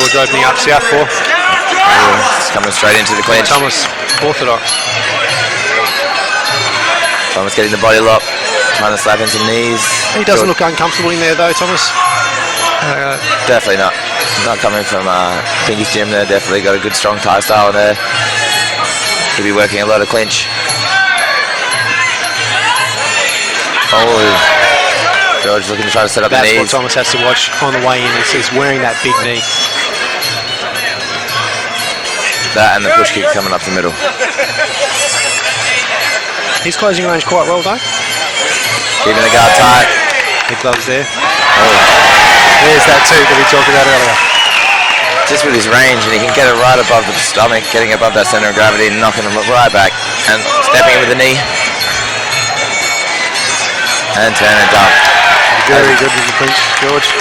George opening up southpaw. It's coming straight into the clinch. Thomas, orthodox. Thomas getting the body lock, trying to slap in some knees. He doesn't look uncomfortable in there though, Thomas. Definitely not. Not coming from Pinky's gym there. Definitely got a good strong Thai style in there. He'll be working a lot of clinch. Oh, George looking to try to set up the knees. That's what Thomas has to watch on the way in. He's wearing that big knee. That and the push kick coming up the middle. He's closing range quite well though. Keeping the guard tight. The gloves there. Oh. There's that too that we talked about earlier. Just with his range, and he can get it right above the stomach, getting above that center of gravity and knocking him right back. And stepping in with the knee. And turn it down. Very good with the clinch, George.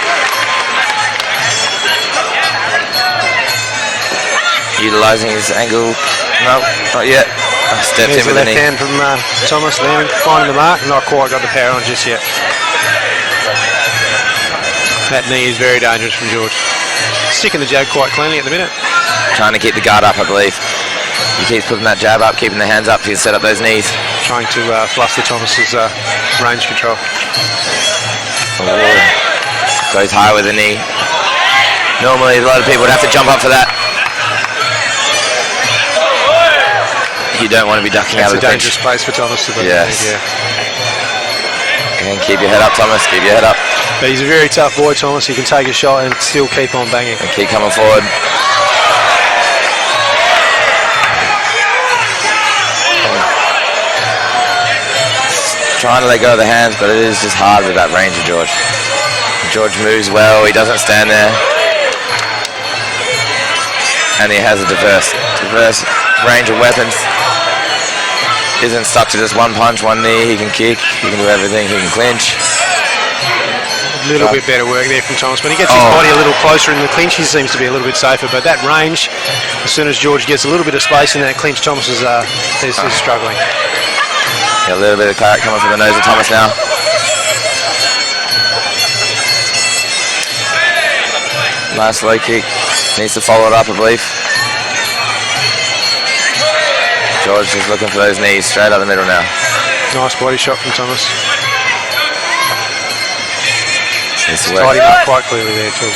Utilising his angle. No, not yet. Stepped in with the knee. Left hand from Thomas, landing, finding the mark. Not quite got the power on just yet. That knee is very dangerous from George. Sticking the jab quite cleanly at the minute. Trying to keep the guard up, I believe. He keeps putting that jab up, keeping the hands up to set up those knees. Trying to fluster Thomas's range control. Oh. Goes high with the knee. Normally, a lot of people would have to jump up for that. You don't want to be ducking out of the clinch. It's a dangerous place for Thomas to be. Yes. Yeah. And keep your head up, Thomas. Keep your head up. But he's a very tough boy, Thomas. He can take a shot and still keep on banging. And keep coming forward. Trying to let go of the hands, but it is just hard with that range of George. George moves well. He doesn't stand there. And he has a diverse range of weapons. Isn't stuck to just one punch, one knee. He can kick, he can do everything, he can clinch. A little bit better work there from Thomas. When he gets his body a little closer in the clinch, he seems to be a little bit safer. But that range, as soon as George gets a little bit of space in that clinch, Thomas is struggling. Yeah, a little bit of claret coming from the nose of Thomas now. Nice low kick. Needs to follow it up, I believe. George is looking for those knees straight out the middle now. Nice body shot from Thomas. It's tied him up quite clearly there too.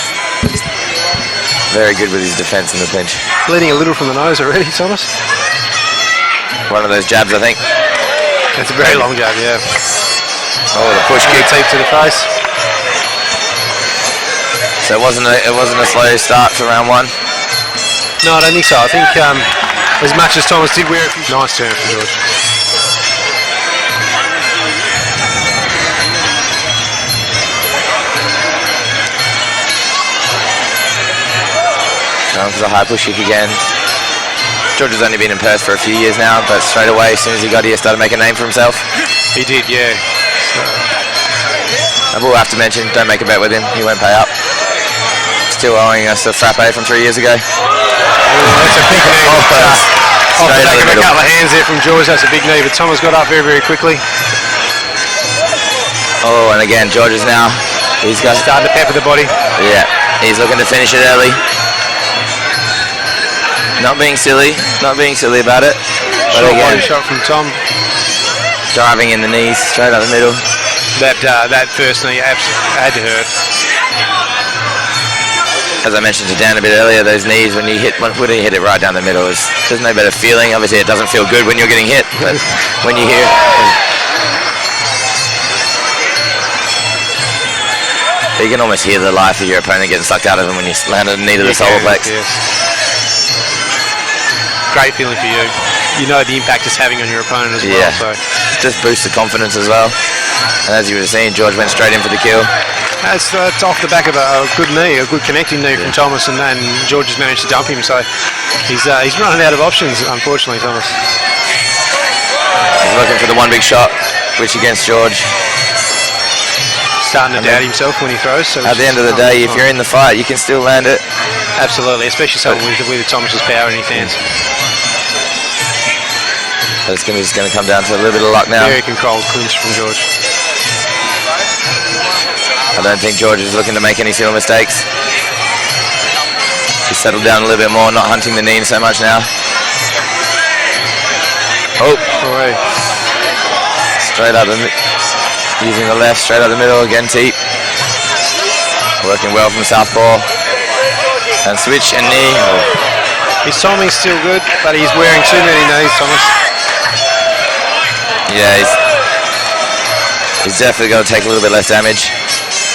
Very good with his defence in the clinch. Bleeding a little from the nose already, Thomas. One of those jabs, I think. It's a very long jab, yeah. Oh, the push kick. Deep to the face. So it wasn't a slow start for round one. No, I don't think so. I think as much as Thomas did wear it, nice turn from George. Going for the high push kick again. George has only been in Perth for a few years now, but straight away, as soon as he got here, started making a name for himself. He did, yeah. I will have to mention, don't make a bet with him. He won't pay up. Still owing us a frappe from 3 years ago. That's a big knee. Off the back of a couple of hands there from George. That's a big knee, but Thomas got up very, very quickly. Oh, and again, George is now. He's starting to pepper the body. Yeah, he's looking to finish it early. Not being silly about it. But Short again, body shot from Tom. Driving in the knees, straight out the middle. That first knee had to hurt. As I mentioned to Dan a bit earlier, those knees when you hit it right down the middle, there's no better feeling. Obviously, it doesn't feel good when you're getting hit, but when you hear you can almost hear the life of your opponent getting sucked out of him when you land a knee to the solar plex. Yes. Great feeling for you. You know the impact it's having on your opponent as well. So just boosts the confidence as well. And as you were seeing, George went straight in for the kill. It's off the back of a good knee, a good connecting knee from Thomas, and then George has managed to dump him. So he's running out of options, unfortunately, Thomas. He's looking for the one big shot, which against George. Starting to doubt himself when he throws. So at the end of the day, if you're in the fight, you can still land it. Absolutely, especially someone with Thomas's power in his hands. But it's just going to come down to a little bit of luck now. Very controlled clinch from George. I don't think George is looking to make any silly mistakes. He's settled down a little bit more, not hunting the knee so much now. Oh, Boy. straight up using the left, straight up the middle, again Teep. Working well from southpaw. And switch and knee. Oh. His timing's still good, but he's wearing too many knees, Thomas. Yeah, he's definitely going to take a little bit less damage.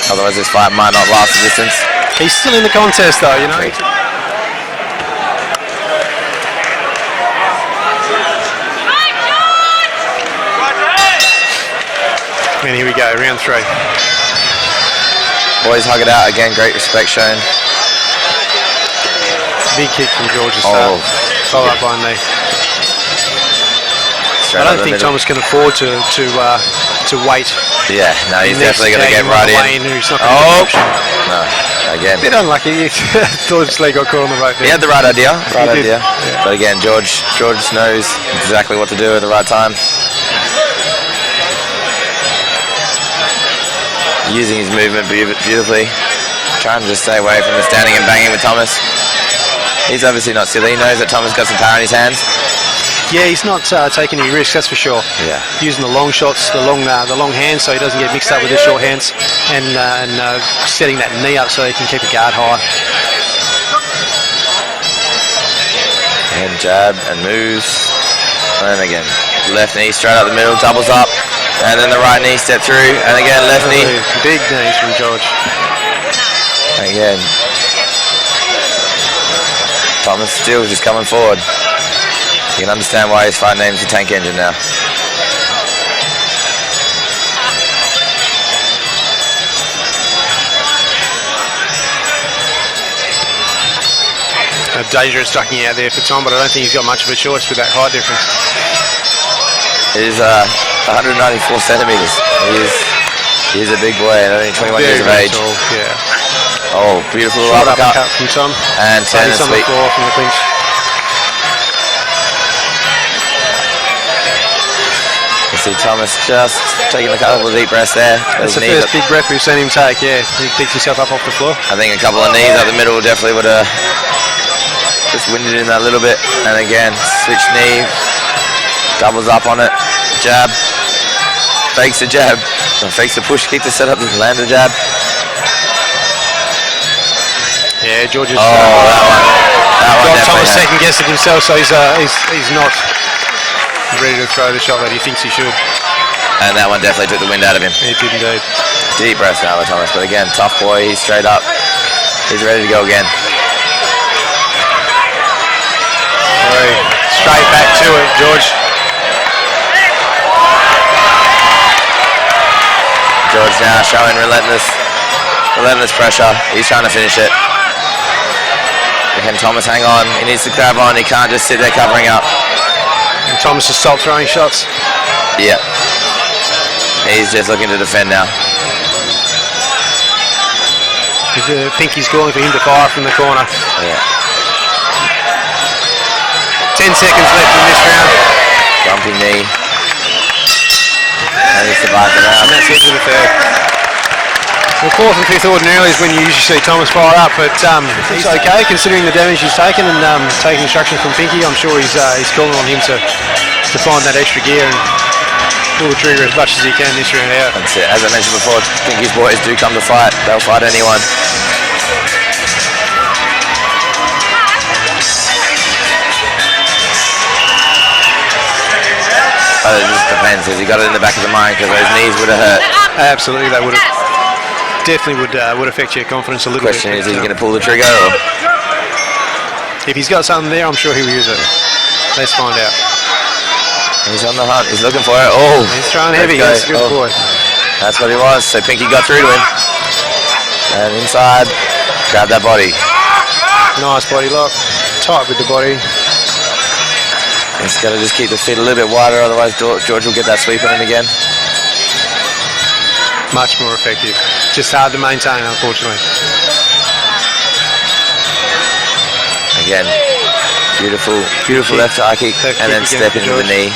Otherwise this fight might not last the distance. He's still in the contest though, you know. And here we go, round 3. Boys hug it out again, great respect shown. Big kick from George's start. Follow up by knee. I don't think Thomas can afford to wait. Yeah, no, he's definitely going to get right in. No, again. A bit unlucky. Thought his leg got caught on the rope. He had the right idea. Yeah. But again, George knows exactly what to do at the right time. Using his movement beautifully. Trying to just stay away from the standing and banging with Thomas. He's obviously not silly. He knows that Thomas got some power in his hands. Yeah, he's not taking any risks, that's for sure. Yeah. Using the long shots, the long hands, so he doesn't get mixed up with the short hands, and setting that knee up so he can keep a guard high. And jab and moves. And again, left knee straight up the middle, doubles up. And then the right knee step through. And again, left knee. Big knees from George. Again. Thomas still just coming forward. You can understand why his fight name's the Tank Engine now. Dangerous ducking out there for Tom, but I don't think he's got much of a choice with that height difference. It is 194 centimeters. He is a big boy and only 21 years of age. Tall, yeah. Oh, beautiful uppercut from Tom. And 10 and on the floor from the clinch. You see Thomas just taking a couple of deep breaths there. That's the first big breath we've seen him take, yeah. He picks himself up off the floor. I think a couple of knees up the middle definitely would have just winded in that little bit. And again, switch knee, doubles up on it, jab, fakes the jab, fakes the push kick to set up, land the jab. Yeah, George has got Thomas second guessing himself, so he's not ready to throw the shot that he thinks he should. And that one definitely took the wind out of him. He did indeed. Deep breaths now with Thomas, but again, tough boy, he's straight up. He's ready to go again. Straight back to it, George. George now showing relentless pressure. He's trying to finish it. Can Thomas hang on? He needs to grab on. He can't just sit there covering up. And Thomas has stopped throwing shots. Yeah. He's just looking to defend now. Pinky's calling for him to fire from the corner. Yeah. 10 seconds left in this round. Jumping knee. And he survived the round. And that's it for the third. Well, fourth and fifth ordinarily is when you usually see Thomas fire up, but he's okay considering the damage he's taken and taking instructions from Pinky. I'm sure he's calling on him to find that extra gear and pull the trigger as much as he can this round out. That's it. As I mentioned before, Pinky's boys do come to fight. They'll fight anyone. But it just depends. Has he got it in the back of the mind because those knees would have hurt? Absolutely, they would have. Definitely would affect your confidence a little bit. Question is he going to pull the trigger? Or? If he's got something there, I'm sure he'll use it. Let's find out. He's on the hunt. He's looking for it. Oh, he's throwing heavy. That's a good boy. That's what he was. So Pinky got through to him. And inside, grab that body. Nice body lock. Tight with the body. He's got to just keep the feet a little bit wider, otherwise George will get that sweep on him again. Much more effective. Just hard to maintain, unfortunately. Again, beautiful left eye kick, and then step into the knee.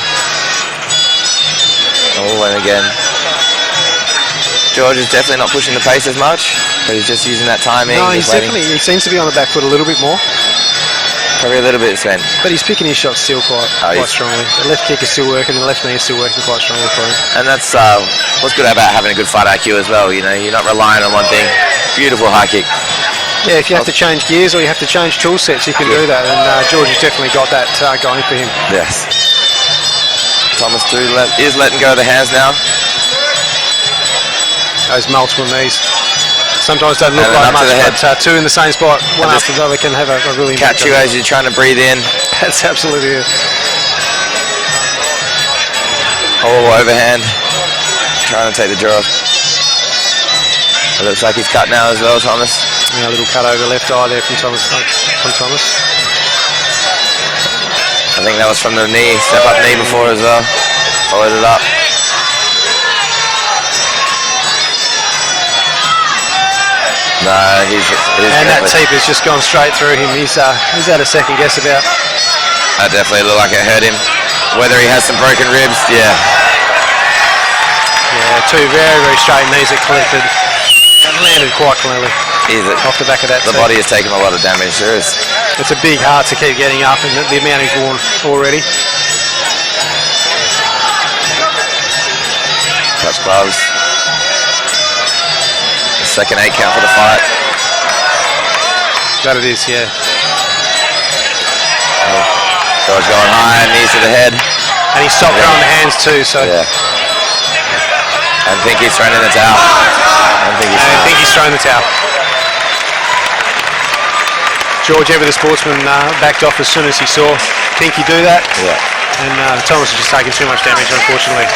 Oh, and again, George is definitely not pushing the pace as much, but he's just using that timing. No, he's waiting. definitely, he seems to be on the back foot a little bit more. Probably a little bit spent. But he's picking his shots still quite strongly. The left kick is still working, the left knee is still working quite strongly for him. And that's what's good about having a good fight IQ as well. You know, you're not relying on one thing. Beautiful high kick. Yeah, if you have to change gears or you have to change tool sets, you can do that. And George has definitely got that going for him. Yes. Thomas is letting go of the hands now. Those multiple knees. Sometimes don't look And like up to much, the head. but two in the same spot, one after the other, can have a really Catch you as you're trying to breathe in. That's absolutely it. Oh, overhand. Trying to take the jaw off. It looks like he's cut now as well, Thomas. Yeah, a little cut over the left eye there from Thomas. I think that was from the knee, step up knee before as well. Followed it up. No, he's and that teep has just gone straight through him. He's had a second guess about. That definitely looked like it hurt him. Whether he has some broken ribs, yeah. Yeah, two very, very straight knees that collected and landed quite cleanly off the back of that. The body has taken a lot of damage. There is. It's a big heart to keep getting up, and the amount he's worn already. Touch gloves. Second 8 count for the fight. That it is, yeah. Oh, George going high, knees to the head. And he stopped throwing the hands too, so. Yeah. I think he's thrown in the towel. I think he's thrown the towel. George Ever, the sportsman, backed off as soon as he saw Kinky do that. Yeah. And Thomas has just taken too much damage, unfortunately.